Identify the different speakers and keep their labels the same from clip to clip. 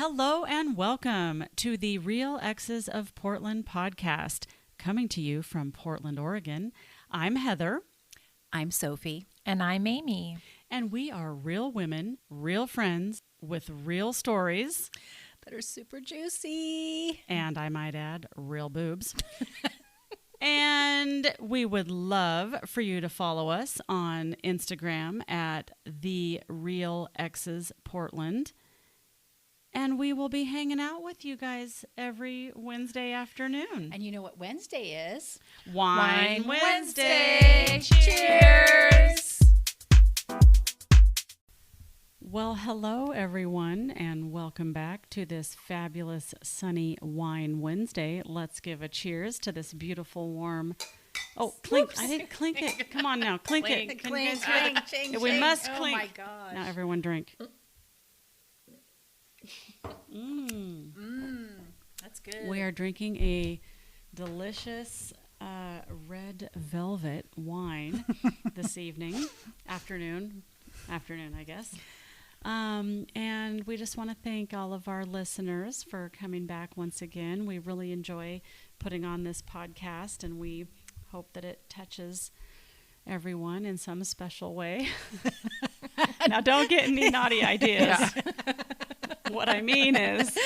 Speaker 1: Hello and welcome to the Real Exes of Portland podcast, coming to you from Portland, Oregon. I'm Heather.
Speaker 2: I'm Sofie.
Speaker 3: And I'm Amy.
Speaker 1: And we are real women, real friends with real stories.
Speaker 2: That are super juicy.
Speaker 1: And I might add, real boobs. And we would love for you to follow us on Instagram at The Real Exes Portland. And we will be hanging out with you guys every Wednesday afternoon.
Speaker 2: And you know what Wednesday is?
Speaker 1: Wine Wednesday.
Speaker 2: Cheers.
Speaker 1: Well, hello, everyone, and welcome back to this fabulous sunny Wine Wednesday. Let's give a cheers to this beautiful, warm... Oh, clink.
Speaker 2: Oops.
Speaker 1: I didn't clink it. Come on now. Clink it.
Speaker 2: Clink,
Speaker 1: Can you guys
Speaker 2: clink,
Speaker 1: hear the-
Speaker 2: ching,
Speaker 1: We
Speaker 2: ching.
Speaker 1: must
Speaker 2: Oh
Speaker 1: clink.
Speaker 2: my gosh.
Speaker 1: Now everyone drink.
Speaker 2: That's good.
Speaker 1: We are drinking a delicious red velvet wine this evening. Afternoon, I guess. And we just want to thank all of our listeners for coming back once again. We really enjoy putting on this podcast, and we hope that it touches everyone in some special way. Now, don't get any naughty ideas.
Speaker 3: Yeah.
Speaker 1: What I mean is...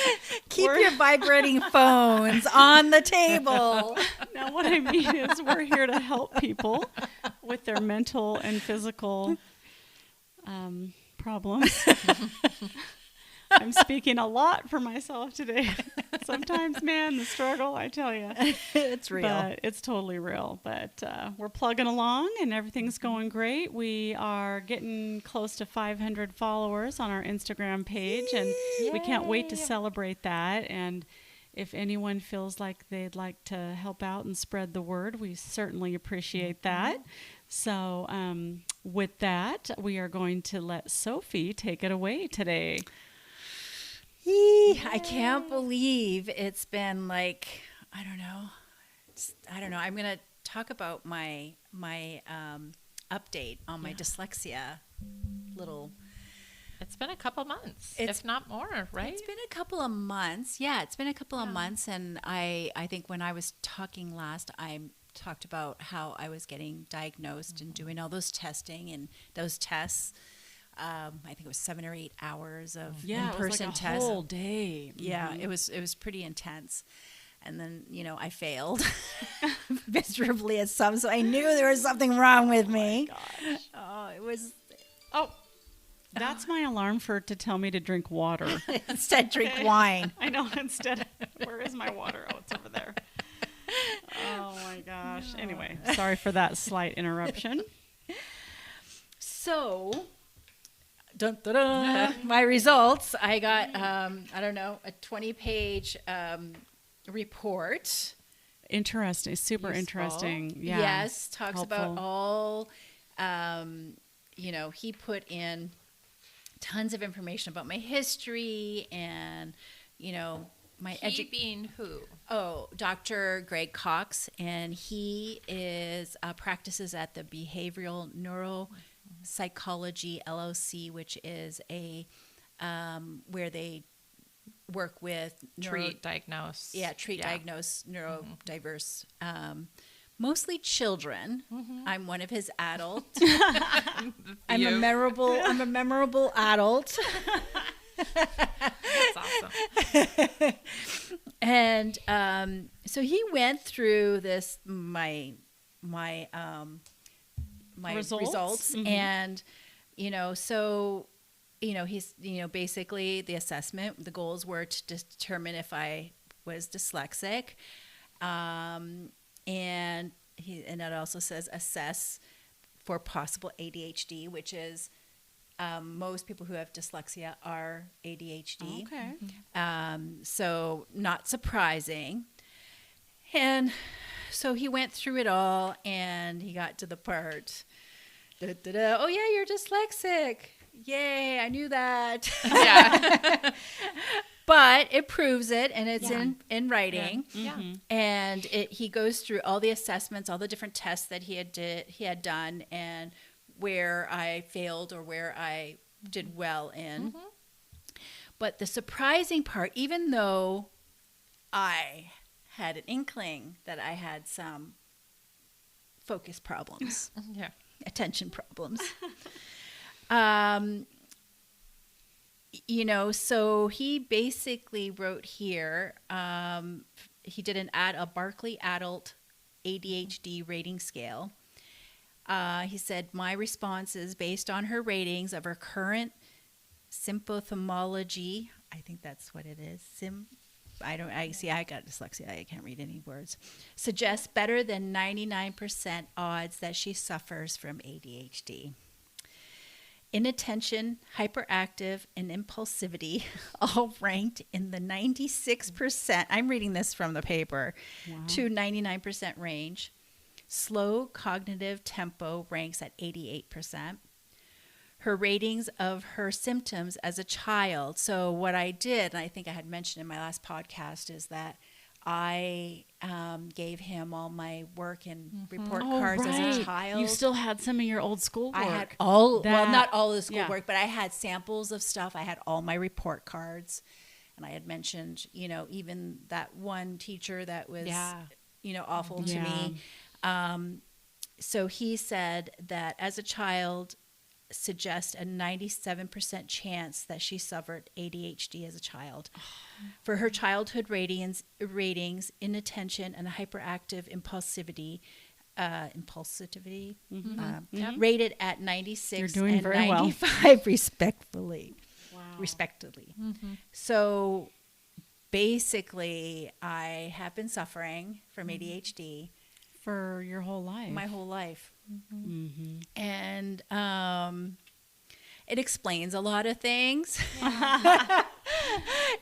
Speaker 2: Keep your vibrating phones on the table.
Speaker 1: Now, what I mean is we're here to help people with their mental and physical problems. I'm speaking a lot for myself today. Sometimes, man, the struggle, I tell you.
Speaker 2: It's real.
Speaker 1: But it's totally real. But we're plugging along and everything's going great. We are getting close to 500 followers on our Instagram page, and we can't wait to celebrate that. And if anyone feels like they'd like to help out and spread the word, we certainly appreciate that. So with that, we are going to let Sofie take it away today.
Speaker 2: I can't believe it's been like, I don't know. I'm going to talk about my update on my dyslexia little.
Speaker 3: It's been a couple months,
Speaker 2: It's-
Speaker 3: if not more, right?
Speaker 2: It's been a couple of months. Yeah, it's been a couple of months. And I think when I was talking last, I talked about how I was getting diagnosed and doing all those testing and those tests. I think it was 7 or 8 hours of in-person
Speaker 1: it was like a
Speaker 2: tests.
Speaker 1: whole day.
Speaker 2: Yeah, it was pretty intense. And then, I failed miserably at some, so I knew there was something wrong with me.
Speaker 1: Gosh.
Speaker 2: Oh, it was
Speaker 1: That's my alarm to tell me to drink water.
Speaker 2: instead drink wine.
Speaker 1: I know, instead. Where is my water? Oh, it's over there. Oh, my gosh. Anyway, sorry for that slight interruption.
Speaker 2: So, my results, I got, a 20-page report.
Speaker 1: Interesting. Super
Speaker 3: Useful.
Speaker 1: interesting. Yeah.
Speaker 2: Yes, talks
Speaker 1: Helpful.
Speaker 2: about all, he put in tons of information about my history and, my
Speaker 3: He being who?
Speaker 2: Dr. Greg Cox, and he is practices at the Behavioral Neuropsychology LLC, which is a where they work with
Speaker 3: Diagnose.
Speaker 2: diagnose neurodiverse, mostly children. I'm one of his adult. I'm a memorable adult.
Speaker 3: That's awesome.
Speaker 2: And so he went through this my results and he's basically the assessment, the goals were to determine if I was dyslexic, and it also says assess for possible ADHD, which is most people who have dyslexia are ADHD.
Speaker 1: Okay.
Speaker 2: So not surprising. And so he went through it all, and he got to the part, oh yeah, you're dyslexic. Yay, I knew that.
Speaker 3: Yeah.
Speaker 2: But it proves it, and it's in writing.
Speaker 3: Yeah.
Speaker 2: And he goes through all the assessments, all the different tests that he had done, and where I failed or where I did well in. But the surprising part, even though I had an inkling that I had some focus problems,
Speaker 3: Yeah.
Speaker 2: attention problems, so he basically wrote here, he did a Barkley Adult ADHD rating scale. He said, my response is based on her ratings of her current symptomatology. I think that's what it is. I got dyslexia. I can't read any words. Suggests better than 99% odds that she suffers from ADHD. Inattention, hyperactive, and impulsivity all ranked in the 96%. I'm reading this from the paper. Wow. To 99% range. Slow cognitive tempo ranks at 88%. Her ratings of her symptoms as a child. So what I did, and I think I had mentioned in my last podcast, is that I gave him all my work and report cards as a child.
Speaker 1: You still had some of your old schoolwork.
Speaker 2: I had not all the schoolwork, but I had samples of stuff. I had all my report cards. And I had mentioned, even that one teacher that was, awful to me. So he said that as a child, suggest a 97% chance that she suffered ADHD as a child. For her childhood ratings, inattention, and hyperactive impulsivity, rated at 96 and 95 respectively.
Speaker 1: Wow.
Speaker 2: Respectively. Mm-hmm. So basically, I have been suffering from ADHD
Speaker 1: for your whole life.
Speaker 2: My whole life. Mm-hmm. Mm-hmm. And it explains a lot of things.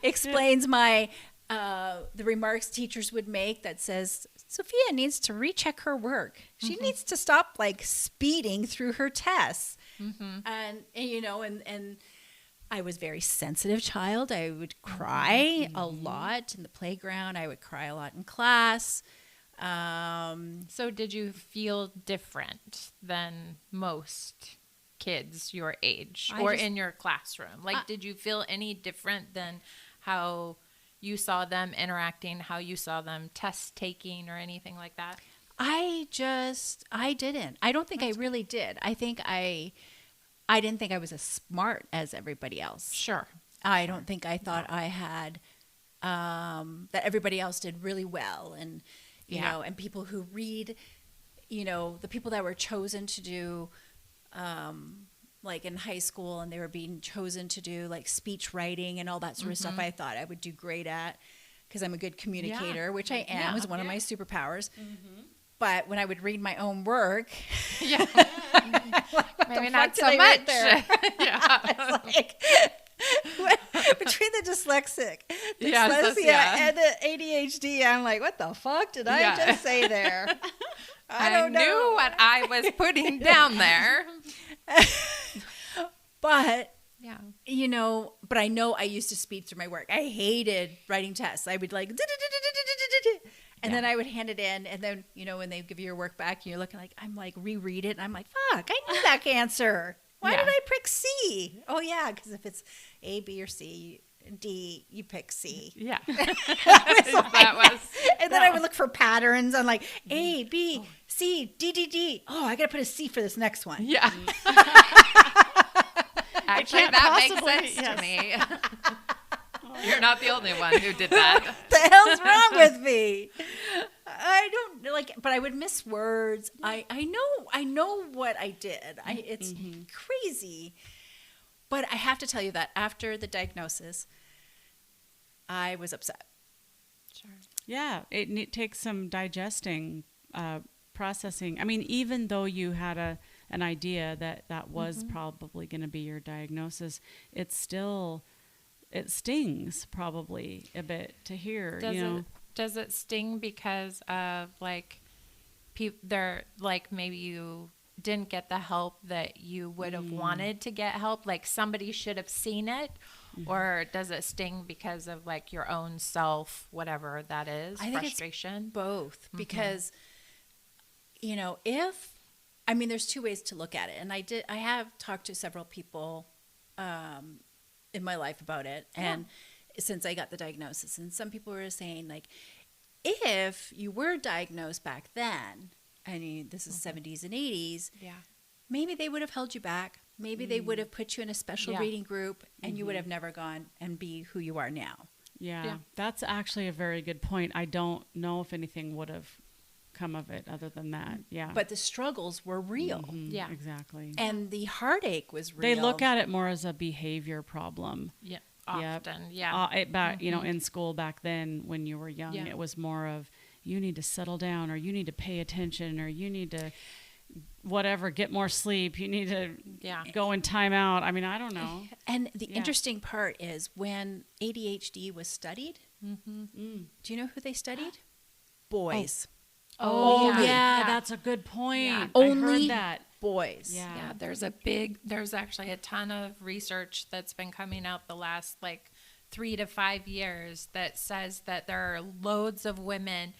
Speaker 2: Explains my the remarks teachers would make that says Sophia needs to recheck her work. She needs to stop speeding through her tests. Mm-hmm. And I was a very sensitive child. I would cry a lot in the playground. I would cry a lot in class.
Speaker 3: So did you feel different than most kids your age in your classroom? Did you feel any different than how you saw them interacting, how you saw them test taking or anything like that?
Speaker 2: I didn't. I don't think I really did. I think I didn't think I was as smart as everybody else.
Speaker 3: Sure.
Speaker 2: I don't think I thought I had, that everybody else did really well. And, and people who read, the people that were chosen to do, in high school, and they were being chosen to do speech writing and all that sort of stuff, I thought I would do great at, because I'm a good communicator, which I am, is one of my superpowers. Mm-hmm. But when I would read my own work,
Speaker 3: maybe not so much.
Speaker 2: Between the dyslexia and the ADHD, I'm like, what the fuck did I just say there? I don't know.
Speaker 3: Knew what I was putting down there.
Speaker 2: But, but I know I used to speed through my work. I hated writing tests. I would and then I would hand it in, and then, when they give you your work back, you're looking I'm reread it, and I'm like, fuck, I knew that answer. Why did I pick C? Oh, yeah, because if it's A, B, or C, D, you pick C.
Speaker 3: Yeah.
Speaker 2: And then I would look for patterns on A, B, C, D, D, D. Oh, I got to put a C for this next one.
Speaker 3: Yeah. Actually, that makes sense to me. You're not the only one who did that.
Speaker 2: The hell's wrong with me? I don't but I would miss words. I know what I did. It's crazy. But I have to tell you that after the diagnosis, I was upset.
Speaker 1: Sure. Yeah, it takes some digesting, processing. I mean, even though you had an idea that was probably going to be your diagnosis, it stings probably a bit to hear.
Speaker 3: Does it sting because of maybe you didn't get the help that you would have wanted to get help? Somebody should have seen it, or does it sting because of your own self, whatever that is,
Speaker 2: I think
Speaker 3: frustration?
Speaker 2: It's both, because there's two ways to look at it, and I have talked to several people in my life about it. And since I got the diagnosis, and some people were saying like, if you were diagnosed back then, I mean, this is 70s and 80s, maybe they would have held you back. Maybe they would have put you in a special reading group, and you would have never gone and be who you are now.
Speaker 1: Yeah, that's actually a very good point. I don't know if anything would have come of it other than that. Yeah.
Speaker 2: But the struggles were real.
Speaker 1: Yeah, exactly.
Speaker 2: And the heartache was real.
Speaker 1: They look at it more as a behavior problem.
Speaker 3: Yeah. Often.
Speaker 1: You know, in school back then when you were young, it was more of you need to settle down, or you need to pay attention, or you need to get more sleep. You need to go in timeout. I mean, I don't know.
Speaker 2: And the interesting part is when ADHD was studied, do you know who they studied? Boys.
Speaker 1: That's a good point.
Speaker 2: Yeah.
Speaker 1: I
Speaker 2: Only
Speaker 1: heard that.
Speaker 2: Boys.
Speaker 3: Yeah, there's actually a ton of research that's been coming out the last like 3 to 5 years that says that there are loads of women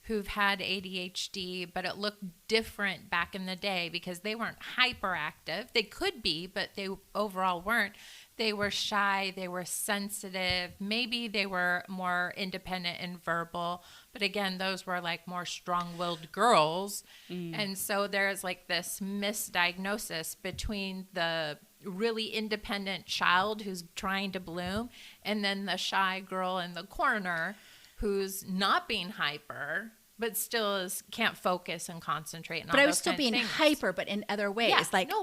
Speaker 3: who've had ADHD, but it looked different back in the day because they weren't hyperactive. They could be, but they overall weren't. They were shy, they were sensitive, maybe they were more independent and verbal, but again, those were like more strong-willed girls. And so there's like this misdiagnosis between the really independent child who's trying to bloom and then the shy girl in the corner who's not being hyper, but still can't focus and concentrate. And
Speaker 2: but I was still being hyper, but in other ways.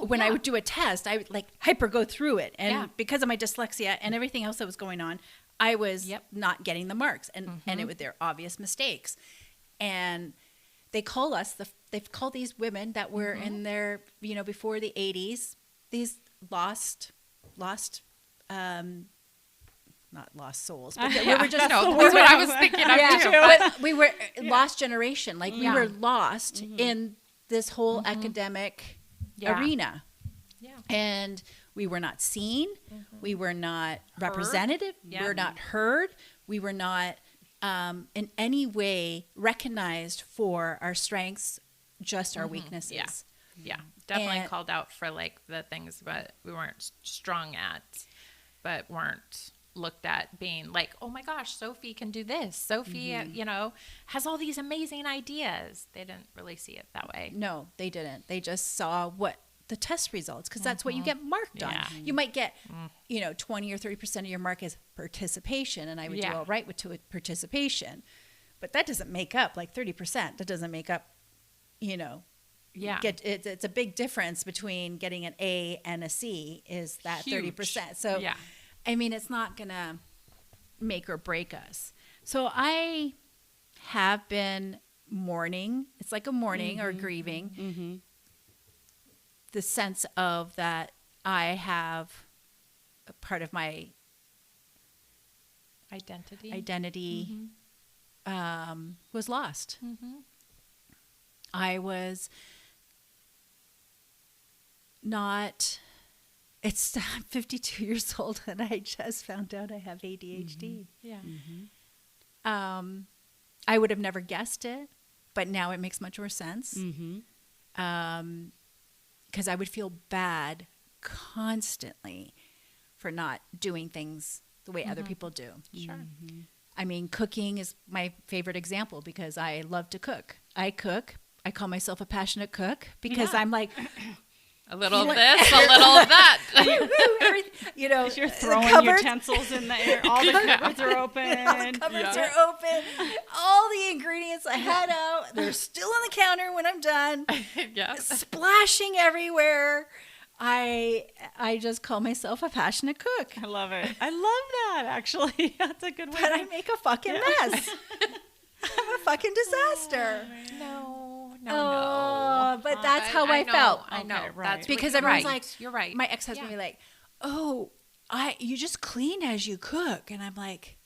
Speaker 2: When I would do a test, I would like hyper go through it. And because of my dyslexia and everything else that was going on, I was not getting the marks. And it was their obvious mistakes. And they call us, they've called these women that were in their, before the 80s, these lost not lost souls, but we were just
Speaker 3: that's what I was thinking of too.
Speaker 2: But we were lost generation. Like we were lost in this whole academic arena. Yeah. And we were not seen. We were not representative. We were not heard. We were not in any way recognized for our strengths, just our weaknesses.
Speaker 3: Yeah. Definitely called out for like the things that we weren't strong at, but weren't looked at being like, oh my gosh, Sofie can do this. Sofie, has all these amazing ideas. They didn't really see it that way.
Speaker 2: No, they didn't. They just saw what the test results, because that's what you get marked on. You might get, 20 or 30% of your mark is participation, and I would do all right with participation, but that doesn't make up like 30%. That doesn't make up, it's a big difference between getting an A and a C is that huge. 30%. So, I mean, it's not going to make or break us. So I have been mourning. It's like a mourning or grieving. The sense of that I have a part of my identity was lost. I was not... I'm 52 years old, and I just found out I have ADHD. I would have never guessed it, but now it makes much more sense. Because I would feel bad constantly for not doing things the way other people do.
Speaker 3: Sure.
Speaker 2: I mean, cooking is my favorite example because I love to cook. I cook. I call myself a passionate cook because I'm like...
Speaker 3: A little of this, a little of that.
Speaker 1: You're throwing utensils in the air. All the cupboards are open.
Speaker 2: All the cupboards are open. All the ingredients I had out, they're still on the counter when I'm done. Splashing everywhere. I just call myself a passionate cook.
Speaker 1: I love it. I love that, actually. That's a good way.
Speaker 2: But I make a fucking mess. I'm a fucking disaster.
Speaker 3: No.
Speaker 2: But that's how I felt.
Speaker 3: I know.
Speaker 1: Right.
Speaker 3: That's
Speaker 2: because everyone's like,
Speaker 3: you're right.
Speaker 2: My ex-husband would be like, you just clean as you cook. And I'm like,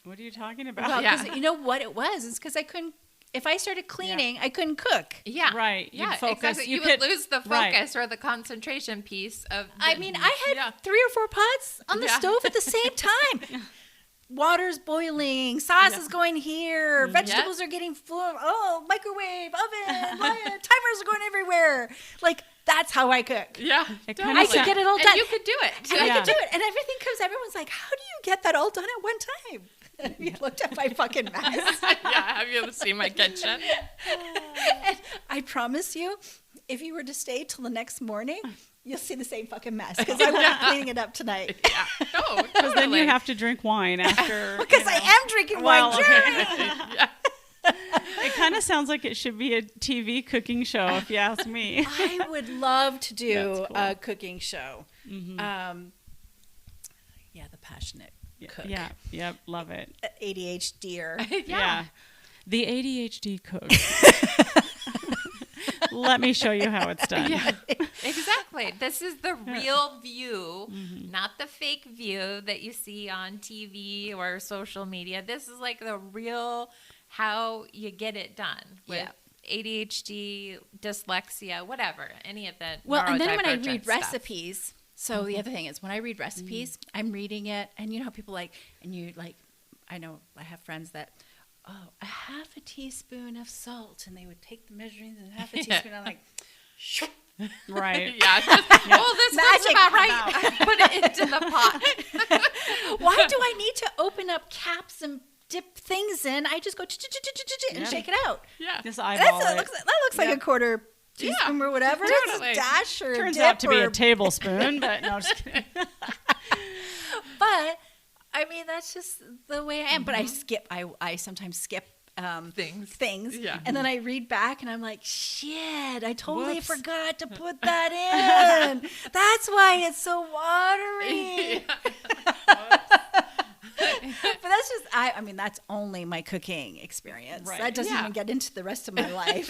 Speaker 1: what are you talking about?
Speaker 2: Well, because you know what it was? It's because I couldn't, if I started cleaning, I couldn't cook.
Speaker 3: Yeah.
Speaker 1: Right.
Speaker 3: Yeah,
Speaker 1: focus.
Speaker 3: Exactly. You would lose the focus or the concentration piece of
Speaker 2: I mean, I had 3 or 4 pots on the stove at the same time. Water's boiling, sauce is going here, vegetables are getting full. Oh, microwave, oven, timers are going everywhere. Like, That's how I cook.
Speaker 3: Yeah.
Speaker 1: It
Speaker 3: totally.
Speaker 1: kinda
Speaker 2: I could get it all done.
Speaker 3: And you could do it.
Speaker 2: And
Speaker 1: Yeah.
Speaker 2: I could do it. And everything comes, everyone's like, how do you get that all done at one time? And you looked at my fucking mess.
Speaker 3: Yeah. Have you seen my kitchen?
Speaker 2: And I promise you, if you were to stay till the next morning, you'll see the same fucking mess because I won't be cleaning it up tonight.
Speaker 3: Yeah. No,
Speaker 1: Because then you have to drink wine after.
Speaker 2: Because I am drinking wine.
Speaker 3: Yeah.
Speaker 1: It kind of sounds like it should be a TV cooking show, if you ask me.
Speaker 2: I would love to do
Speaker 1: That's cool.
Speaker 2: a cooking show.
Speaker 1: Mhm.
Speaker 2: The passionate cook.
Speaker 1: Yeah. Yep. Love it.
Speaker 2: ADHDer.
Speaker 1: Yeah. The ADHD Cook. Let me show you how it's done.
Speaker 3: Yeah, exactly. This is the real view, not the fake view that you see on TV or social media. This is like the real how you get it done with ADHD, dyslexia, whatever, any of that.
Speaker 2: Well, and then when I
Speaker 3: neurodivergent
Speaker 2: read
Speaker 3: stuff.
Speaker 2: recipes, so the other thing is when I read recipes, I'm reading it, and you know how people like, and you like, I know I have friends that, a half a teaspoon of salt, and they would take the measurements and half a teaspoon. I'm like, shoop.
Speaker 1: Right.
Speaker 3: Yeah, just, oh, this
Speaker 2: Magic.
Speaker 3: is about right. Put it into the pot.
Speaker 2: Why do I need to open up caps and dip things in? I just go and
Speaker 1: Yeah.
Speaker 2: shake it out.
Speaker 3: Yeah.
Speaker 1: Just eyeball
Speaker 2: That
Speaker 1: it.
Speaker 2: looks like a quarter teaspoon or whatever. It's
Speaker 3: Totally.
Speaker 2: a dash or
Speaker 1: Turns
Speaker 2: a dip
Speaker 1: out to be
Speaker 2: or,
Speaker 1: a tablespoon, but no, just kidding.
Speaker 2: But I mean, that's just the way I am. But I skip. I sometimes skip things.
Speaker 3: Yeah.
Speaker 2: And then I read back and I'm like, shit, I totally
Speaker 1: Whoops.
Speaker 2: forgot to put that in. That's why it's so watery. But that's just, I mean, that's only my cooking experience.
Speaker 1: Right.
Speaker 2: That doesn't
Speaker 3: Yeah.
Speaker 2: even get into the rest of my life,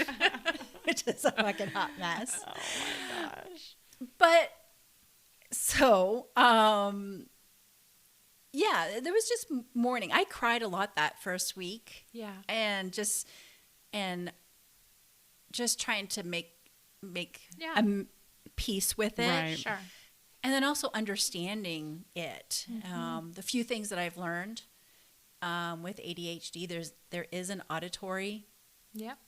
Speaker 2: which is a fucking hot mess.
Speaker 1: Oh my gosh.
Speaker 2: But so, yeah, there was just mourning. I cried a lot that first week.
Speaker 3: Yeah.
Speaker 2: And just trying to make
Speaker 3: Yeah.
Speaker 2: peace with it.
Speaker 1: Right.
Speaker 3: Sure.
Speaker 2: And then also understanding it. The few things that I've learned with ADHD, there is an auditory
Speaker 3: Yep.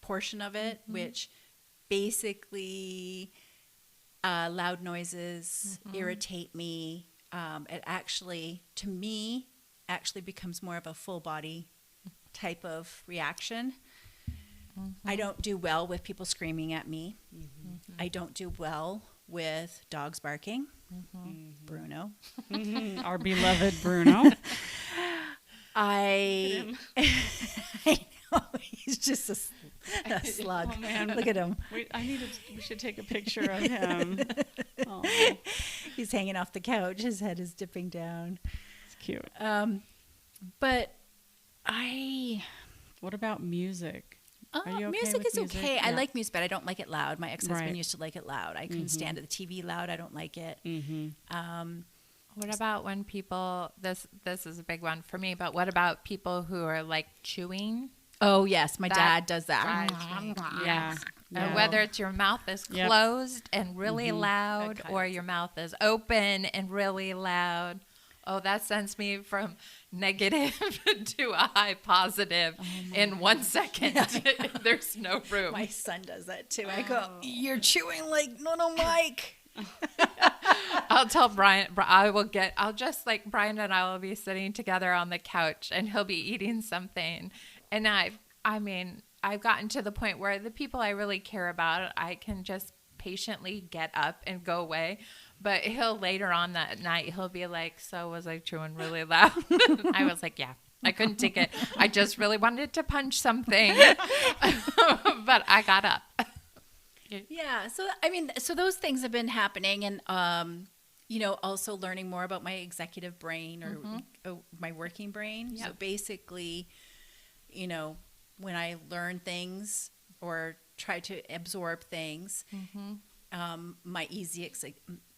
Speaker 2: portion of it, which basically loud noises irritate me. It actually, to me, becomes more of a full body type of reaction. I don't do well with people screaming at me. I don't do well with dogs barking. Bruno.
Speaker 1: Our beloved Bruno.
Speaker 2: I know, he's just a slug.
Speaker 1: Oh, man.
Speaker 2: Look at him.
Speaker 1: We should take a picture of him. Oh,
Speaker 2: He's hanging off the couch. His head is dipping down.
Speaker 1: it's cute.
Speaker 2: But
Speaker 1: What about music? Are you okay
Speaker 2: music
Speaker 1: with
Speaker 2: is
Speaker 1: music?
Speaker 2: okay. I
Speaker 1: Yeah.
Speaker 2: like music, but I don't like it loud. My ex-husband
Speaker 1: Right.
Speaker 2: used to like it loud. I couldn't stand it. The TV loud, I don't like it.
Speaker 3: What about when people, this is a big one for me, but what about people who are like chewing?
Speaker 2: Oh, yes. My
Speaker 3: That
Speaker 2: dad does that.
Speaker 3: drives me
Speaker 1: Yeah.
Speaker 3: And
Speaker 1: Yeah.
Speaker 3: whether it's your mouth is
Speaker 1: Yep.
Speaker 3: closed and really loud
Speaker 2: Okay.
Speaker 3: or your mouth is open and really loud. Oh, that sends me from negative to a high positive in 1 second. There's no room.
Speaker 2: My son does that too. I go, you're chewing like no, Mike.
Speaker 3: I'll tell Brian, I'll just like Brian and I will be sitting together on the couch and he'll be eating something. And I've gotten to the point where the people I really care about, I can just patiently get up and go away. But he'll later on that night, he'll be like, so was I chewing really loud? I was like, yeah, I couldn't take it. I just really wanted to punch something. But I got up.
Speaker 2: Yeah. So, I mean, so those things have been happening. And, also learning more about my executive brain or my working brain.
Speaker 3: Yep.
Speaker 2: So basically, when I learn things or try to absorb things,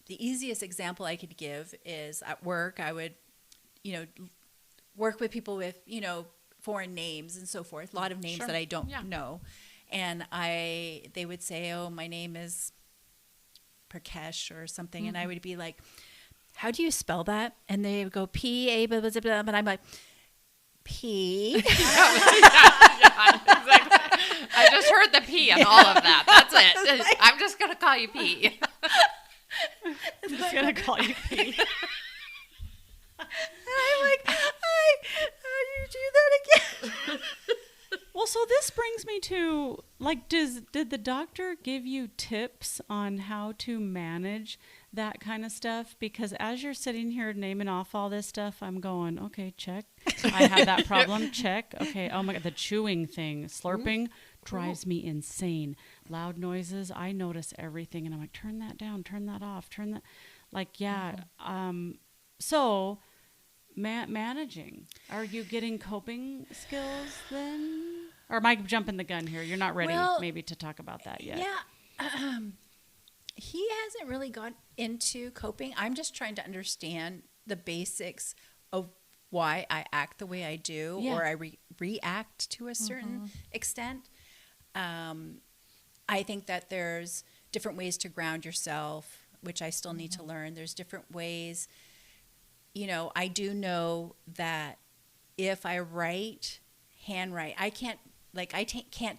Speaker 2: the easiest example I could give is at work, I would, work with people with, foreign names and so forth, a lot of names
Speaker 3: Sure.
Speaker 2: that I don't
Speaker 3: Yeah.
Speaker 2: know. And they would say, oh, my name is Prakash or something. And I would be like, how do you spell that? And they would go P-A, blah, blah, blah, blah. And I'm like, P.
Speaker 3: Yeah, exactly. I just heard the P and all of that. That's it. I'm just going to call you P.
Speaker 1: I'm just going to call you P.
Speaker 2: And I'm like, how do you do that again?
Speaker 1: Well, so this brings me to, like, did the doctor give you tips on how to manage that kind of stuff? Because as you're sitting here naming off all this stuff, I'm going, okay, check. I have that problem, check. Okay, oh my God, the chewing thing, slurping drives me insane. Loud noises, I notice everything, and I'm like, turn that down, turn that off, turn that, like, yeah. So managing, are you getting coping skills then? Or am I jumping the gun here? You're not ready maybe to talk about that yet.
Speaker 2: Yeah. He hasn't really gone into coping. I'm just trying to understand the basics of why I act the way I do, or I react to a certain extent. I think that there's different ways to ground yourself, which I still need to learn. There's different ways. You know, I do know that if I handwrite, I can't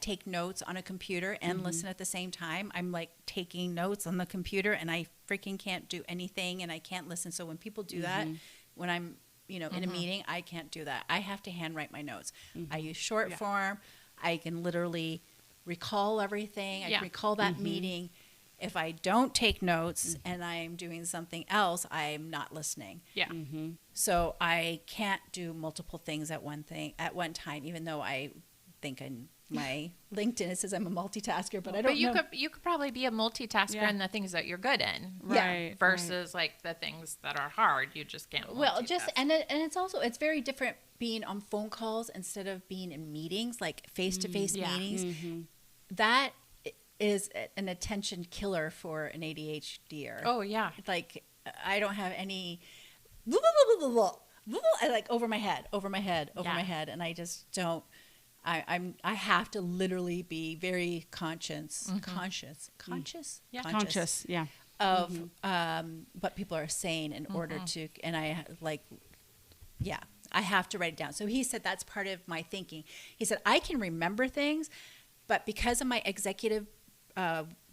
Speaker 2: take notes on a computer and listen at the same time. I'm like taking notes on the computer, and I freaking can't do anything, and I can't listen. So when people do that, when I'm, in a meeting, I can't do that. I have to handwrite my notes. I use short form. I can literally recall everything. I can recall that meeting. If I don't take notes and I'm doing something else, I'm not listening.
Speaker 3: Yeah.
Speaker 2: So I can't do multiple things at one time, even though I think in my LinkedIn it says I'm a multitasker, but I don't know.
Speaker 3: But you could probably be a multitasker in the things that you're good in,
Speaker 1: right?
Speaker 3: Versus like the things that are hard, you just can't.
Speaker 2: Well, it's very different being on phone calls instead of being in meetings, like face-to-face meetings. That is an attention killer for an ADHDer.
Speaker 3: Oh yeah,
Speaker 2: like I don't have any. I like over my head, and I just don't. I have to literally be very conscious of what people are saying in order to, and I have to write it down. So he said that's part of my thinking. He said I can remember things, but because of my executive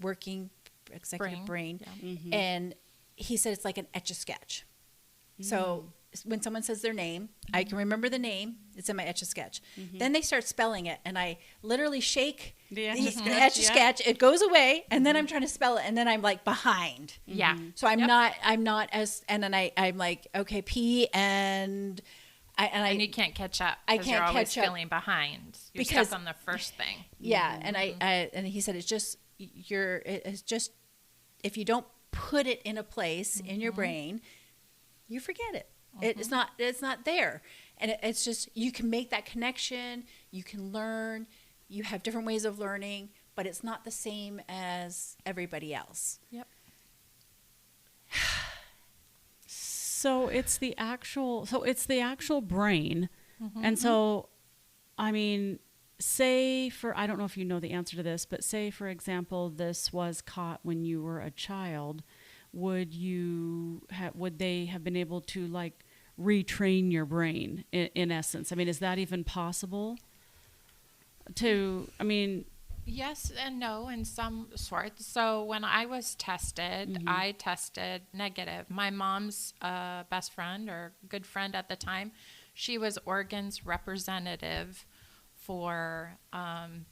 Speaker 2: brain, and he said it's like an Etch-a-Sketch. So when someone says their name, I can remember the name. It's in my Etch-a-Sketch. Then they start spelling it, and I literally shake the Etch-a-Sketch. It goes away, and then I'm trying to spell it, and then I'm like behind.
Speaker 3: Yeah.
Speaker 2: So I'm not as, and then I'm like, okay, P and you
Speaker 3: can't catch up.
Speaker 2: I can't
Speaker 3: you're always
Speaker 2: catch up
Speaker 3: feeling behind. You're
Speaker 2: because
Speaker 3: stuck on the first thing.
Speaker 2: Yeah, and and he said it's just if you don't put it in a place in your brain, you forget it. It's not there, and it's just you can make that connection. You can learn. You have different ways of learning, but it's not the same as everybody else.
Speaker 3: Yep.
Speaker 1: So it's the actual brain, and so, I mean, I don't know if you know the answer to this, but say for example, this was caught when you were a child. Would they have been able to like retrain your brain in essence? I mean, is that even possible?
Speaker 3: Yes and no in some sorts. So when I was tested, I tested negative. My mom's best friend or good friend at the time, she was Oregon's representative for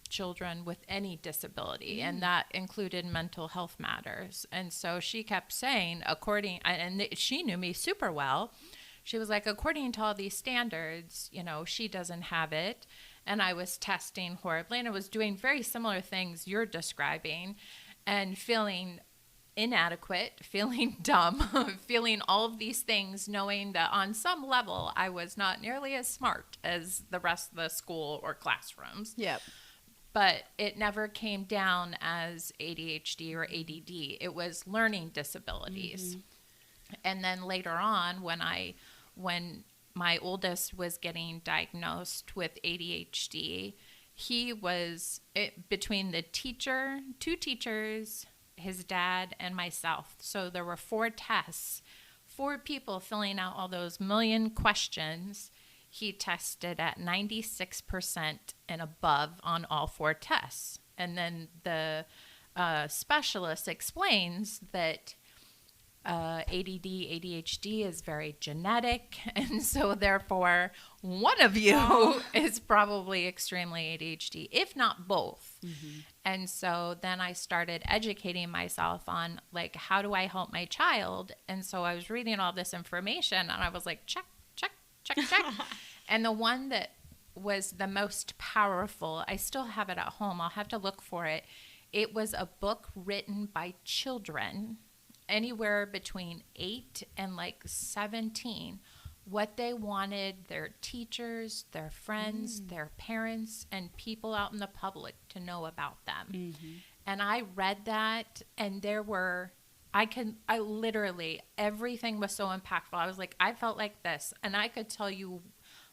Speaker 3: children with any disability, and that included mental health matters. And so she kept saying, she knew me super well. She was like, according to all these standards, she doesn't have it. And I was testing horribly, and I was doing very similar things you're describing, and feeling inadequate, feeling dumb, feeling all of these things, knowing that on some level I was not nearly as smart as the rest of the school or classrooms.
Speaker 2: Yep.
Speaker 3: But it never came down as ADHD or ADD. It was learning disabilities. And then later on, when my oldest was getting diagnosed with ADHD, he was between the two teachers, his dad, and myself. So there were 4 tests, 4 people filling out all those million questions. he tested at 96% and above on all 4 tests. And then the specialist explains that ADD, ADHD is very genetic, and so therefore one of you is probably extremely ADHD, if not both. And so then I started educating myself on, like, how do I help my child? And so I was reading all this information, and I was like, check. And the one that was the most powerful, I still have it at home, I'll have to look for it. It was a book written by children anywhere between 8 and like 17, what they wanted their teachers, their friends, their parents, and people out in the public to know about them. And I read that, and I literally, everything was so impactful. I was like, I felt like this, and I could tell you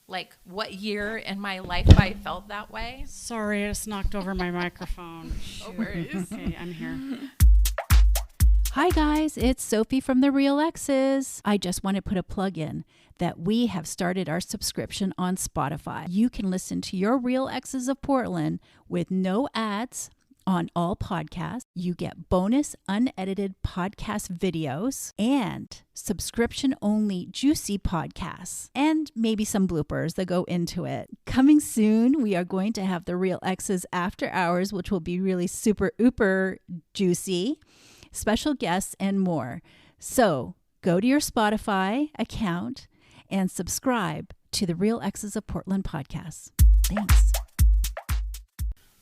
Speaker 3: like what year in my life I felt that way.
Speaker 1: Sorry, I just knocked over my microphone.
Speaker 3: No worries.
Speaker 1: Okay, I'm here.
Speaker 4: Hi guys, it's Sophie from The Real X's. I just want to put a plug in that we have started our subscription on Spotify. You can listen to your Real X's of Portland with no ads on all podcasts. You get bonus unedited podcast videos and subscription-only juicy podcasts, and maybe some bloopers that go into it. Coming soon, we are going to have The Real X's After Hours, which will be really super ooper juicy, special guests, and more. So go to your Spotify account and subscribe to the Real X's of Portland podcast. Thanks.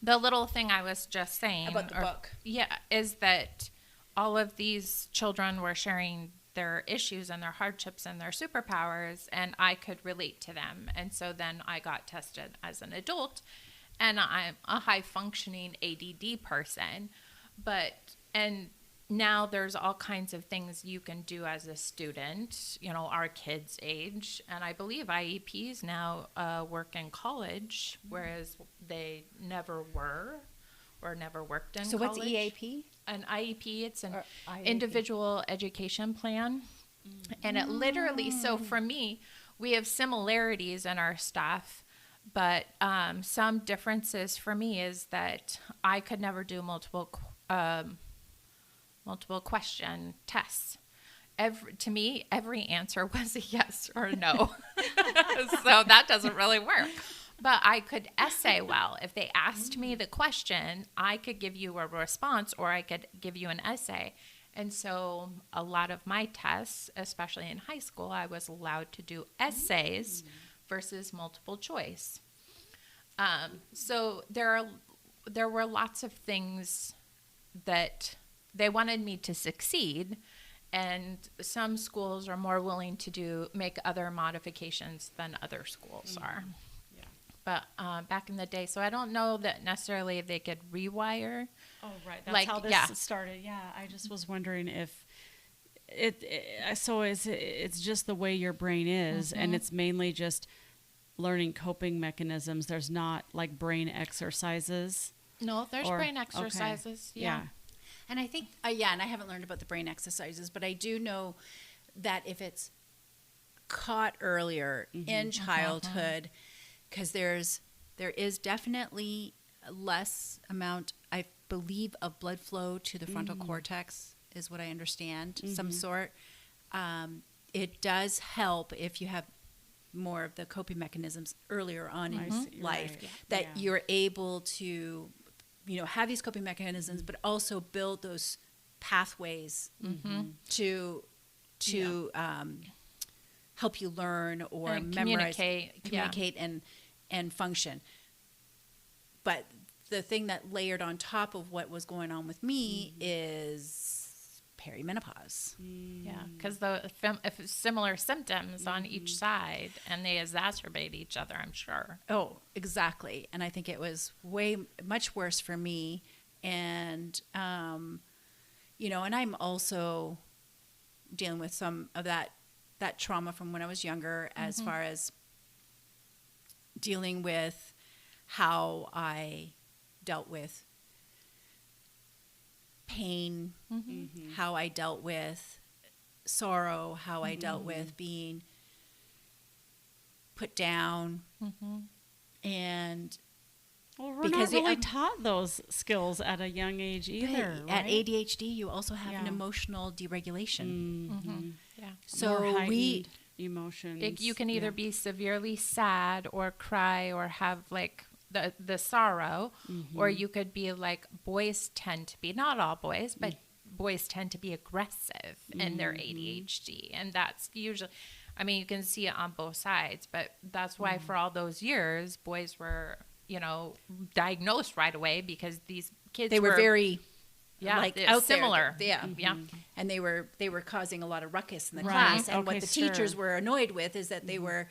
Speaker 3: The little thing I was just saying
Speaker 2: About the book.
Speaker 3: Yeah, is that all of these children were sharing their issues and their hardships and their superpowers, and I could relate to them. And so then I got tested as an adult, and I'm a high-functioning ADD person. And now there's all kinds of things you can do as a student, our kids' age. And I believe IEPs now work in college, whereas they never were or never worked in college.
Speaker 2: So what's EAP?
Speaker 3: An IEP, it's an individual education plan. And it literally, so for me, we have similarities in our stuff, but some differences for me is that I could never do multiple question tests. To me, every answer was a yes or a no. So that doesn't really work. But I could essay well. If they asked me the question, I could give you a response, or I could give you an essay. And so a lot of my tests, especially in high school, I was allowed to do essays versus multiple choice. So there were lots of things that they wanted me to succeed, and some schools are more willing to make other modifications than other schools are.
Speaker 1: Yeah.
Speaker 3: But back in the day, so I don't know that necessarily they could rewire.
Speaker 1: Oh, right. That's how this started. Yeah, I just was wondering if it's just the way your brain is, and it's mainly just learning coping mechanisms. There's not like brain exercises.
Speaker 3: No, there's brain exercises.
Speaker 1: Okay.
Speaker 3: Yeah.
Speaker 2: And I think, and I haven't learned about the brain exercises, but I do know that if it's caught earlier in childhood, because there is definitely less amount, I believe, of blood flow to the frontal cortex, is what I understand, some sort. It does help if you have more of the coping mechanisms earlier on in life, that you're able to have these coping mechanisms, but also build those pathways to help you learn or
Speaker 3: and
Speaker 2: memorize,
Speaker 3: communicate
Speaker 2: and function. But the thing that layered on top of what was going on with me is perimenopause.
Speaker 3: Yeah, because if it's similar symptoms on each side, and they exacerbate each other, I'm sure.
Speaker 2: Oh, exactly. And I think it was much worse for me. And, and I'm also dealing with some of that trauma from when I was younger, as far as dealing with how I dealt with pain, how I dealt with sorrow, how I dealt with being put down. And
Speaker 1: well, we're
Speaker 2: because
Speaker 1: not really taught those skills at a young age either.
Speaker 2: Right? At
Speaker 1: Right?
Speaker 2: ADHD, you also have an emotional deregulation.
Speaker 3: Yeah.
Speaker 2: So
Speaker 1: more heightened emotions.
Speaker 3: You can either be severely sad or cry or have like the sorrow, or you could be like boys tend to be, not all boys, but boys tend to be aggressive in their ADHD. And that's usually, I mean, you can see it on both sides, but that's why for all those years, boys were, you know, diagnosed right away because these kids
Speaker 2: they were very like out
Speaker 3: similar.
Speaker 2: There. Yeah. And they were causing a lot of ruckus in the class. And what the teachers were annoyed with is that they were,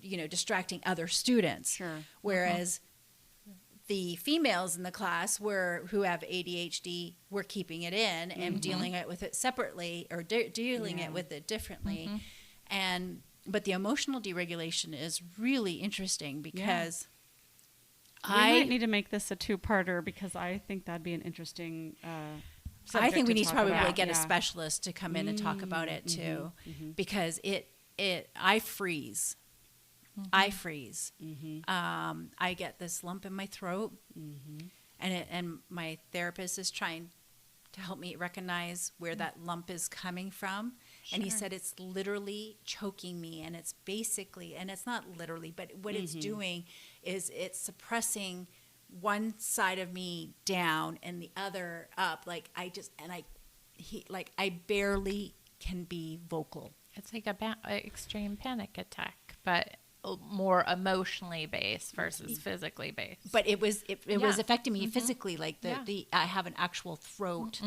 Speaker 2: you know, distracting other students. Whereas the females in the class who have ADHD were keeping it in and dealing with it separately or dealing it with it differently. But the emotional deregulation is really interesting because
Speaker 1: we might need to make this a two-parter because I think that'd be an interesting subject.
Speaker 2: I think we need to probably
Speaker 1: about.
Speaker 2: get a specialist to come in and talk about it too, because I freeze. I freeze. I get this lump in my throat, and my therapist is trying to help me recognize where that lump is coming from. And he said it's literally choking me, and it's basically, and it's not literally, but what it's doing is it's suppressing one side of me down and the other up. Like I barely can be vocal.
Speaker 3: It's like a extreme panic attack, but more emotionally based versus physically based.
Speaker 2: But it was affecting me physically. Like I have an actual throat,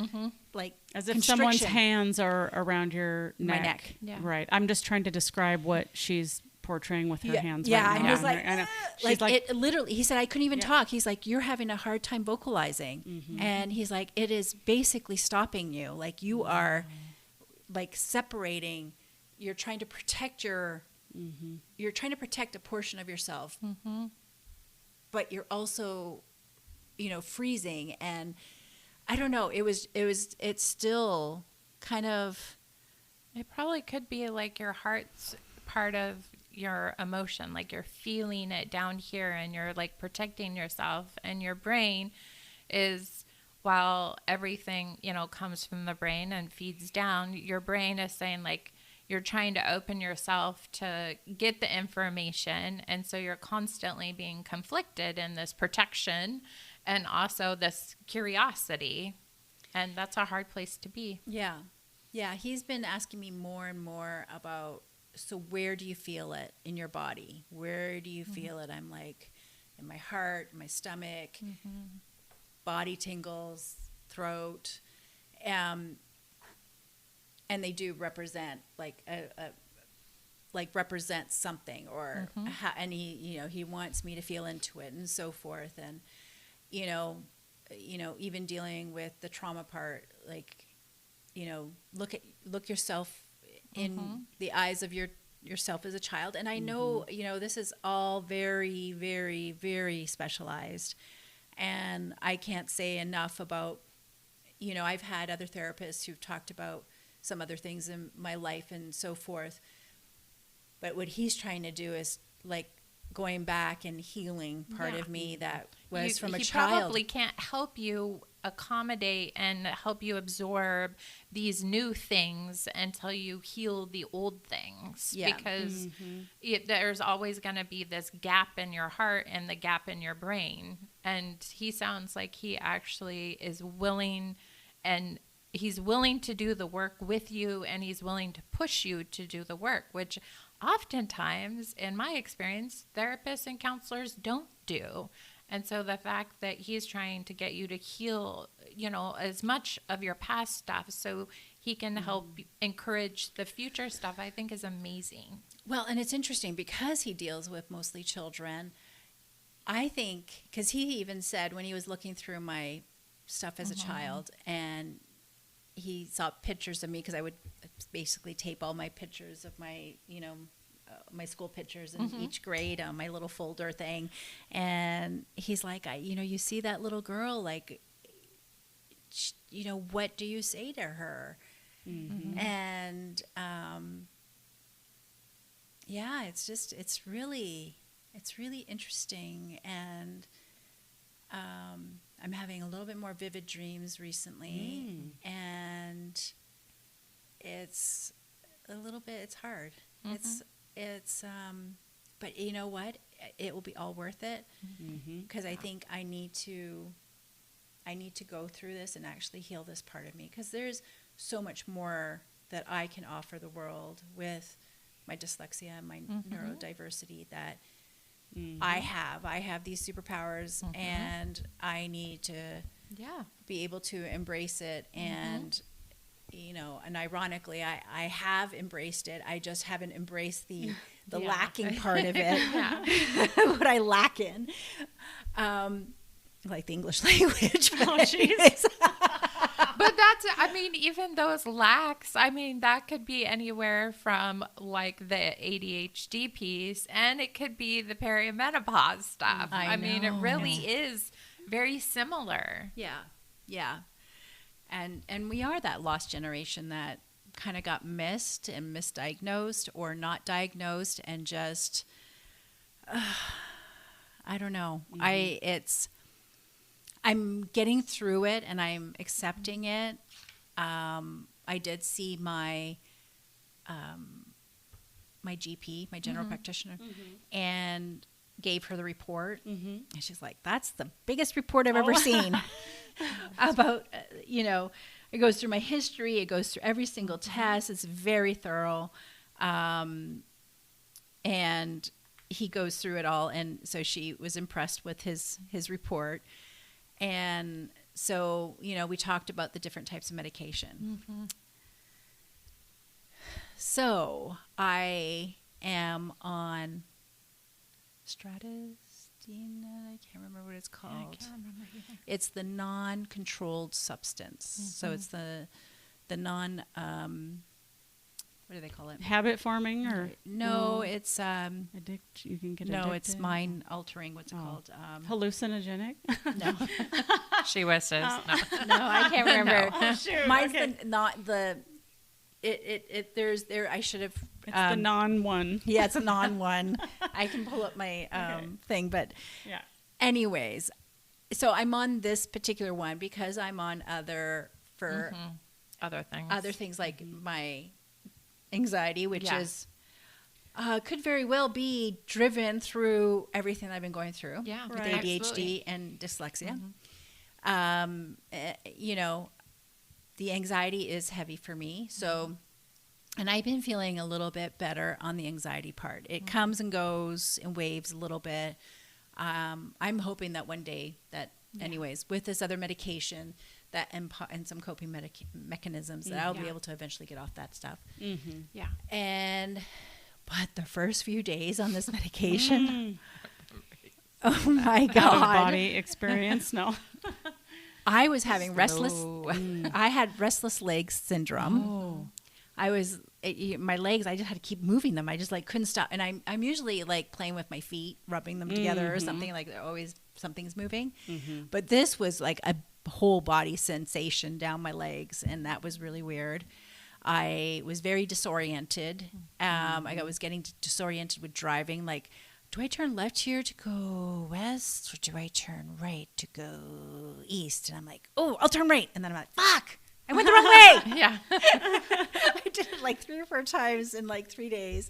Speaker 2: like
Speaker 1: as if someone's hands are around your neck.
Speaker 2: My neck.
Speaker 3: Yeah.
Speaker 1: Right. I'm just trying to describe what she's portraying with her hands.
Speaker 2: Yeah,
Speaker 1: right
Speaker 2: I
Speaker 1: now.
Speaker 2: was like,
Speaker 1: She's like
Speaker 2: it literally. He said I couldn't even talk. He's like, you're having a hard time vocalizing, and he's like, it is basically stopping you. Like you are, like separating. You're trying to protect you're trying to protect a portion of yourself, but you're also, you know, freezing. And I don't know. It's still kind of.
Speaker 3: It probably could be like your heart's part of your emotion, like you're feeling it down here and you're like protecting yourself, and your brain is, while everything, you know, comes from the brain and feeds down, your brain is saying like, you're trying to open yourself to get the information. And so you're constantly being conflicted in this protection and also this curiosity. And that's a hard place to be.
Speaker 2: Yeah. Yeah. He's been asking me more and more about, so where do you feel it in your body? Where do you feel it? I'm like, in my heart, my stomach, body tingles, throat. And they do represent like represent something, or and he wants me to feel into it and so forth. And you know even dealing with the trauma part, like, you know, look yourself in the eyes of yourself as a child. And I know, you know, this is all very, very, very specialized, and I can't say enough about, you know, I've had other therapists who've talked about some other things in my life and so forth. But what he's trying to do is like going back and healing part of me that was from a child.
Speaker 3: He probably can't help you accommodate and help you absorb these new things until you heal the old things. Because there's always going to be this gap in your heart and the gap in your brain. And he sounds like he actually is willing, and he's willing to do the work with you, and he's willing to push you to do the work, which oftentimes, in my experience, therapists and counselors don't do. And so the fact that he's trying to get you to heal, you know, as much of your past stuff so he can help encourage the future stuff, I think is amazing.
Speaker 2: Well, and it's interesting because he deals with mostly children. I think, because he even said when he was looking through my stuff as a child, and he saw pictures of me, because I would basically tape all my pictures of my, you know, my school pictures in each grade on my little folder thing. And he's like, you see that little girl, like, you know, what do you say to her? And, yeah, it's really interesting, and I'm having a little bit more vivid dreams recently, and it's a little bit, it's hard. It's but you know what? It will be all worth it, because I think I need to go through this and actually heal this part of me, because there's so much more that I can offer the world with my dyslexia and my neurodiversity that I have these superpowers, and I need to be able to embrace it. And you know, and ironically, I have embraced it. I just haven't embraced the lacking part of it. What I lack in, like the English language.
Speaker 1: Oh, jeez.
Speaker 3: But that's, I mean, even those lacks, I mean, that could be anywhere from like the ADHD piece, and it could be the perimenopause stuff. I mean, it really is very similar.
Speaker 2: Yeah. And we are that lost generation that kind of got missed and misdiagnosed or not diagnosed, and just, I don't know. I'm getting through it, and I'm accepting it. I did see my GP, my general practitioner, and gave her the report. And she's like, "That's the biggest report I've ever seen." About, you know, it goes through my history. It goes through every single test. It's very thorough. And he goes through it all. And so she was impressed with his report. And so, you know, we talked about the different types of medication. So I am on Stratus. I can't remember what it's called.
Speaker 3: I can't remember either.
Speaker 2: It's the non-controlled substance. So it's the non, what do they call it?
Speaker 1: Habit forming, or
Speaker 2: no, it's
Speaker 1: you can get
Speaker 2: no,
Speaker 1: addicted.
Speaker 2: it's mind altering. What's it called?
Speaker 1: Hallucinogenic.
Speaker 2: No,
Speaker 3: She wishes. No.
Speaker 2: no, I can't remember.
Speaker 1: Oh, shoot.
Speaker 2: Mine's
Speaker 1: Okay.
Speaker 2: not the. There's I should have.
Speaker 1: It's the non one.
Speaker 2: Yeah, it's a non-one. I can pull up my thing, but
Speaker 1: Yeah.
Speaker 2: anyways, so I'm on this particular one because I'm on other things like my anxiety, which is could very well be driven through everything I've been going through with ADHD
Speaker 3: Absolutely.
Speaker 2: and dyslexia. You know, the anxiety is heavy for me, so. And I've been feeling a little bit better on the anxiety part. It comes and goes in waves a little bit. I'm hoping that one day that, anyways, with this other medication that and some coping mechanisms, that I'll be able to eventually get off that stuff.
Speaker 3: Yeah.
Speaker 2: But the first few days on this medication, oh my God.
Speaker 1: Body experience, no.
Speaker 2: I was having I had restless legs syndrome.
Speaker 1: Oh.
Speaker 2: I was, my legs, I just had to keep moving them. I just like couldn't stop. And I'm usually like playing with my feet, rubbing them together or something, like always something's moving. But this was like a whole body sensation down my legs. And that was really weird. I was very disoriented. I was getting disoriented with driving. Like, do I turn left here to go west, or do I turn right to go east? And I'm like, oh, I'll turn right. And then I'm like, fuck. I went the wrong way.
Speaker 3: Yeah.
Speaker 2: I did it like 3 or 4 times in like 3 days.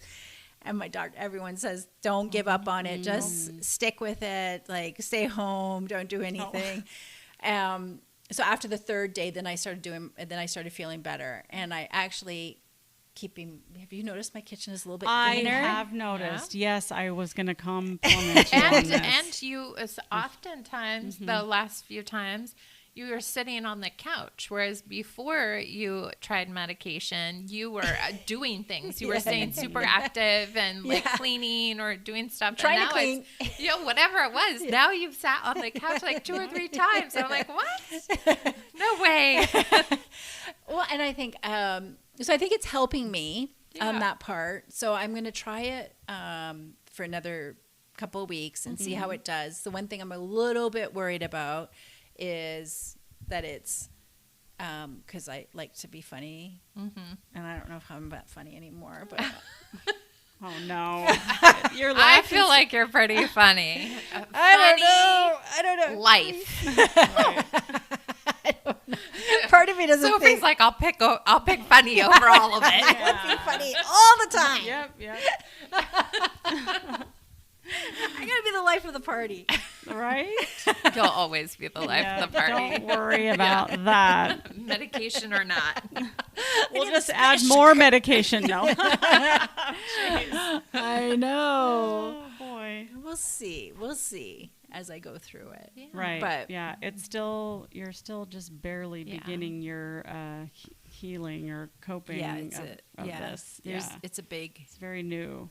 Speaker 2: And my doctor, everyone says, don't give up on it. Just stick with it. Like, stay home. Don't do anything. So after the 3rd day, then I started feeling better. And I actually have you noticed my kitchen is a little bit cleaner?
Speaker 1: I have noticed. Yeah. Yes, I was going to compliment you on this.
Speaker 3: And you, oftentimes, the last few times, you were sitting on the couch, whereas before you tried medication, you were doing things. You were staying super active and like cleaning or doing stuff.
Speaker 2: Trying
Speaker 3: and
Speaker 2: to
Speaker 3: now
Speaker 2: clean.
Speaker 3: it's, whatever it was. Now you've sat on the couch like 2 or 3 times. I'm like, what? No way.
Speaker 2: Well, and I think, so I think it's helping me on that part. So I'm going to try it for another couple of weeks and see how it does. The one thing I'm a little bit worried about is that it's because I like to be funny, and I don't know if I'm that funny anymore, but
Speaker 1: Oh no. You're
Speaker 3: I
Speaker 1: laughing.
Speaker 3: feel like you're pretty funny.
Speaker 2: I don't know.
Speaker 3: Life.
Speaker 2: Part of me doesn't
Speaker 3: Sophie's
Speaker 2: think
Speaker 3: like, I'll pick funny over all of it.
Speaker 2: I would be funny all the time.
Speaker 1: Yep.
Speaker 2: I gotta be the life of the party.
Speaker 1: Right?
Speaker 3: You'll always be the life of the party.
Speaker 1: Don't worry about that.
Speaker 3: Medication or not.
Speaker 1: We'll just add more medication. No.
Speaker 2: I know.
Speaker 1: Oh boy.
Speaker 2: We'll see as I go through it.
Speaker 3: Yeah.
Speaker 1: Right.
Speaker 2: But-
Speaker 1: yeah, you're still just barely beginning your healing or coping of this. Yeah.
Speaker 2: It's a big.
Speaker 1: It's very new.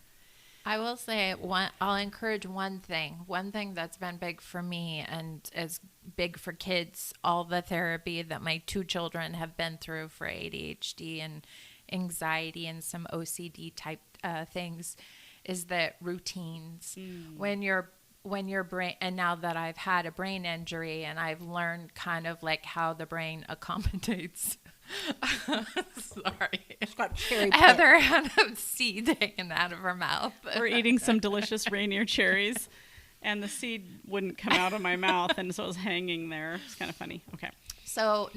Speaker 3: I will say I'll encourage one thing that's been big for me and is big for kids, all the therapy that my 2 children have been through for ADHD and anxiety and some OCD type things, is that routines. When your brain, and now that I've had a brain injury and I've learned kind of like how the brain accommodates. Sorry.
Speaker 2: It's got cherry
Speaker 3: Heather had a seed hanging out of her mouth.
Speaker 1: We're eating some delicious Rainier cherries, and the seed wouldn't come out of my mouth, and so it was hanging there. It's kind of funny. Okay.
Speaker 3: So,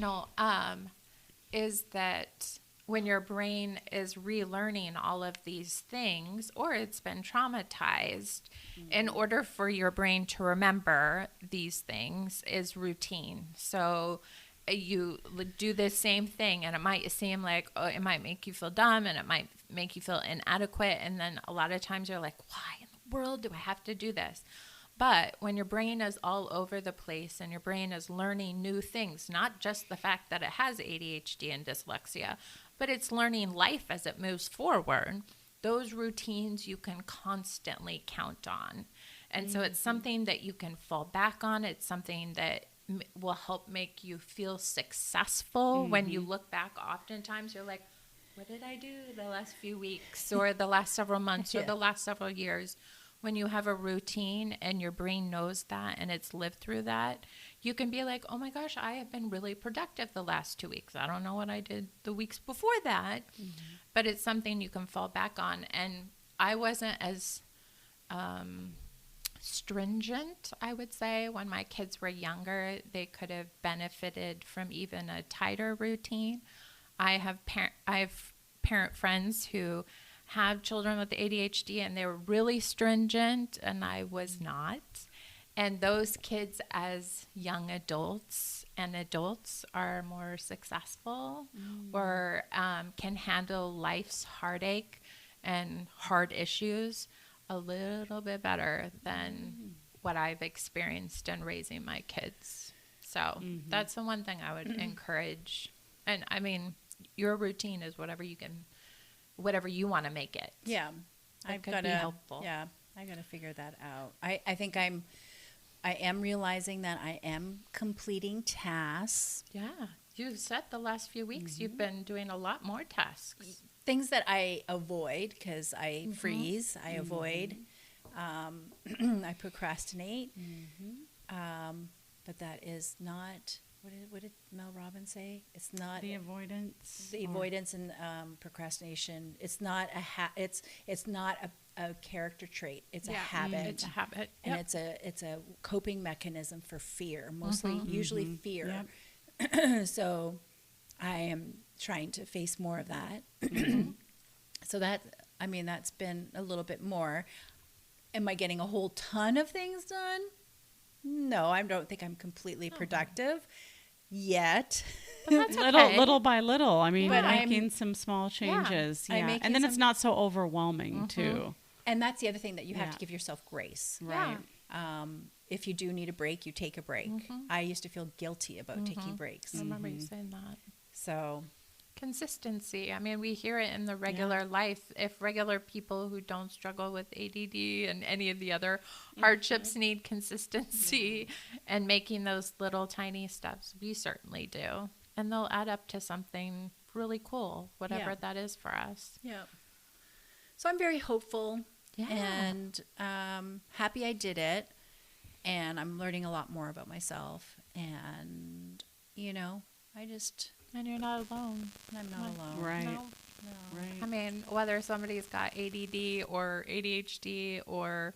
Speaker 3: is that when your brain is relearning all of these things, or it's been traumatized, in order for your brain to remember these things is routine. So you do the same thing, and it might seem like, it might make you feel dumb, and it might make you feel inadequate, and then a lot of times you're like, why in the world do I have to do this? But when your brain is all over the place and your brain is learning new things, not just the fact that it has ADHD and dyslexia, but it's learning life as it moves forward, those routines you can constantly count on. And so it's something that you can fall back on. It's something that will help make you feel successful. When you look back, oftentimes you're like, what did I do the last few weeks or the last several months or the last several years? When you have a routine and your brain knows that and it's lived through that, you can be like, oh my gosh, I have been really productive the last 2 weeks. I don't know what I did the weeks before that, but it's something you can fall back on. And I wasn't as stringent, I would say. When my kids were younger, they could have benefited from even a tighter routine. I have parent friends who have children with ADHD, and they were really stringent, and I was not. And those kids, as young adults are more successful or can handle life's heartache and hard issues a little bit better than what I've experienced in raising my kids. So that's the one thing I would encourage. And I mean, your routine is whatever you want to make it.
Speaker 2: Yeah.
Speaker 3: That could be helpful.
Speaker 2: Yeah. I got to figure that out. I think I am realizing that I am completing tasks.
Speaker 3: Yeah. You said the last few weeks you've been doing a lot more tasks.
Speaker 2: Things that I avoid because I freeze. I avoid. I procrastinate. But that is not, what did Mel Robbins say? It's not
Speaker 1: The avoidance.
Speaker 2: the avoidance and procrastination. It's not it's not a character trait. It's a habit.
Speaker 3: It's a habit.
Speaker 2: And it's a coping mechanism for fear, mostly usually fear. So I am trying to face more of that. So that's been a little bit more. Am I getting a whole ton of things done? No, I don't think I'm completely productive yet.
Speaker 3: But that's okay.
Speaker 1: Little by little. I mean,
Speaker 2: But
Speaker 1: making some small changes.
Speaker 2: I'm
Speaker 1: Yeah.
Speaker 2: making
Speaker 1: And then it's
Speaker 2: some-
Speaker 1: not so overwhelming, too.
Speaker 2: And that's the other thing that you have
Speaker 1: Yeah.
Speaker 2: to give yourself grace.
Speaker 1: Right.
Speaker 2: If you do need a break, you take a break. I used to feel guilty about taking breaks.
Speaker 3: I remember you saying that.
Speaker 2: So
Speaker 3: Consistency. I mean, we hear it in the regular life. If regular people who don't struggle with ADD and any of the other hardships need consistency and making those little tiny steps, we certainly do. And they'll add up to something really cool, whatever that is for us.
Speaker 2: yeah. So I'm very hopeful
Speaker 3: Yeah.
Speaker 2: and happy I did it. And I'm learning a lot more about myself. And,
Speaker 3: And you're not alone.
Speaker 2: I'm not alone.
Speaker 1: Right.
Speaker 3: No.
Speaker 1: Right.
Speaker 3: I mean, whether somebody's got ADD or ADHD or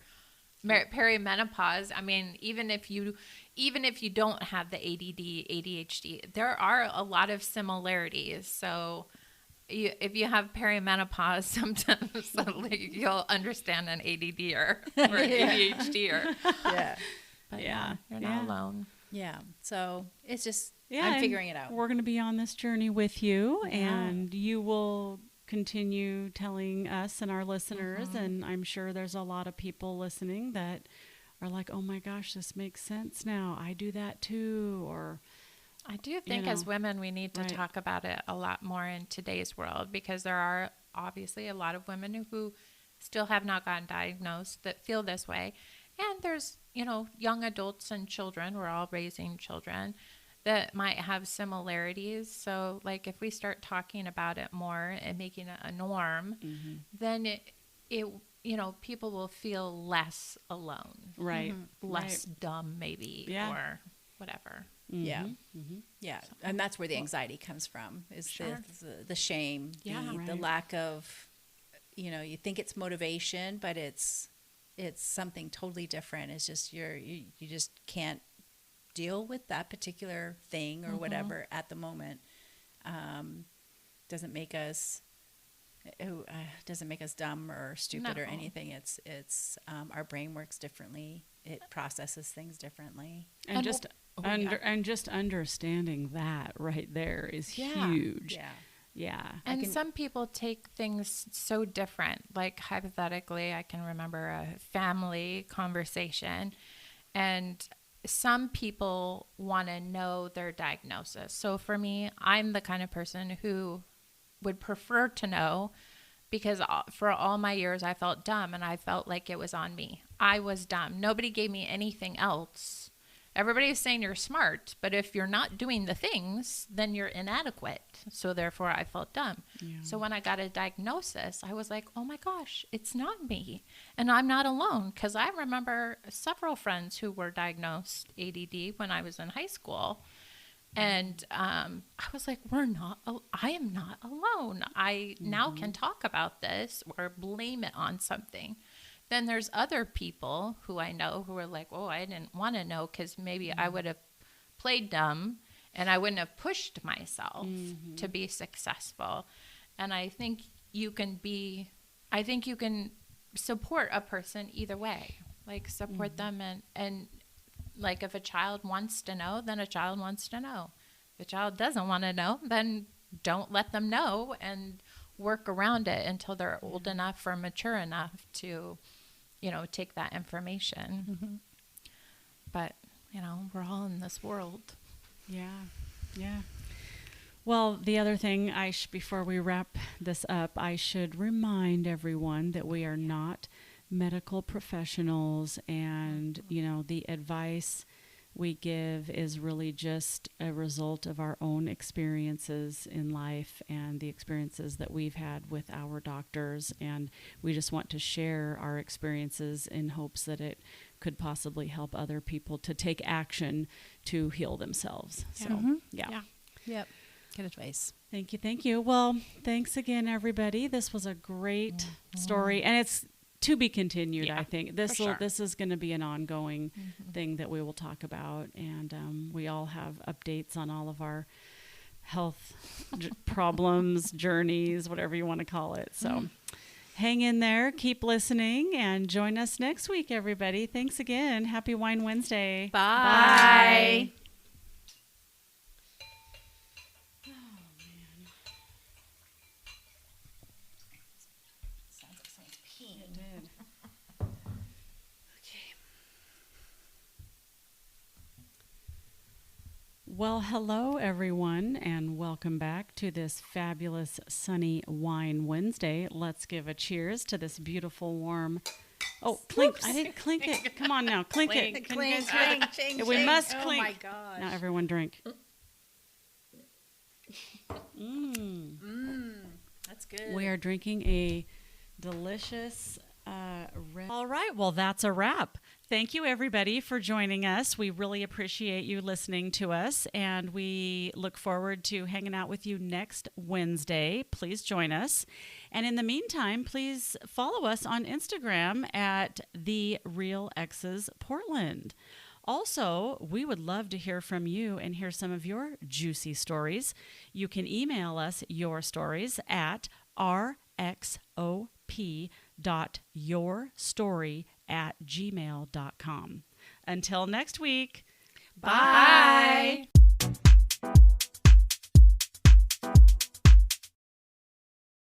Speaker 3: perimenopause, I mean, even if you don't have the ADD, ADHD, there are a lot of similarities. So if you have perimenopause, sometimes you'll understand an ADDer or an ADHDer.
Speaker 2: Yeah.
Speaker 3: But
Speaker 1: Yeah.
Speaker 3: you're not alone.
Speaker 2: Yeah. So it's just,
Speaker 1: Yeah,
Speaker 2: I'm
Speaker 1: and
Speaker 2: figuring it out.
Speaker 1: We're going to be on this journey with you,
Speaker 2: Yeah.
Speaker 1: and you will continue telling us and our listeners, and I'm sure there's a lot of people listening that are like, oh my gosh, this makes sense now. I do that too. Or
Speaker 3: I do think as women, we need to talk about it a lot more in today's world, because there are obviously a lot of women who still have not gotten diagnosed that feel this way. And there's, young adults and children, we're all raising children, that might have similarities. So like if we start talking about it more and making it a norm, then it people will feel less alone.
Speaker 1: right.
Speaker 2: Less
Speaker 3: Dumb maybe, or whatever.
Speaker 2: Yeah. Yeah. And that's where the anxiety comes from, is the shame, the lack of, you think it's motivation, but it's something totally different. It's just you just can't deal with that particular thing or whatever at the moment. Doesn't make us dumb or stupid or anything. It's our brain works differently. It processes things differently.
Speaker 1: And just understanding that right there is huge. Yeah.
Speaker 3: And some people take things so different. Like hypothetically, I can remember a family conversation, and some people want to know their diagnosis. So for me, I'm the kind of person who would prefer to know, because for all my years I felt dumb and I felt like it was on me. I was dumb. Nobody gave me anything else. Everybody is saying you're smart, but if you're not doing the things, then you're inadequate. So therefore I felt dumb. Yeah. So when I got a diagnosis, I was like, oh my gosh, it's not me. And I'm not alone, because I remember several friends who were diagnosed ADD when I was in high school. And I was like, I am not alone. I now can talk about this or blame it on something. Then there's other people who I know who are like, oh, I didn't want to know, because maybe I would have played dumb and I wouldn't have pushed myself to be successful. And I think you can support a person either way, like support them. And like if a child wants to know, then a child wants to know. If a child doesn't want to know, then don't let them know, and work around it until they're old enough or mature enough to, take that information. But, we're all in this world.
Speaker 1: Yeah. Well, the other thing before we wrap this up, I should remind everyone that we are not medical professionals, and, the advice we give is really just a result of our own experiences in life and the experiences that we've had with our doctors. And we just want to share our experiences in hopes that it could possibly help other people to take action to heal themselves.
Speaker 2: Yeah.
Speaker 1: So,
Speaker 2: Yep. Good advice.
Speaker 1: Thank you. Well, thanks again, everybody. This was a great story, and it's to be continued. I think this is going to be an ongoing thing that we will talk about, and we all have updates on all of our health problems, journeys, whatever you want to call it. So hang in there, keep listening, and join us next week, everybody. Thanks again. Happy Wine Wednesday.
Speaker 2: Bye.
Speaker 1: Well, hello, everyone, and welcome back to this fabulous sunny Wine Wednesday. Let's give a cheers to this beautiful, warm... Oh, clink. I didn't clink it. Come on now. Clink it.
Speaker 2: Clink, clink,
Speaker 1: We must clink.
Speaker 2: Oh, my gosh.
Speaker 1: Now, everyone drink.
Speaker 2: That's good.
Speaker 1: We are drinking a delicious red... All right. Well, that's a wrap. thank you, everybody, for joining us. We really appreciate you listening to us, and we look forward to hanging out with you next Wednesday. Please join us. And in the meantime, please follow us on Instagram at The Real Exes Portland. Also, we would love to hear from you and hear some of your juicy stories. You can email us your stories at rxop.yourstory@gmail.com. Until next week,
Speaker 3: Bye.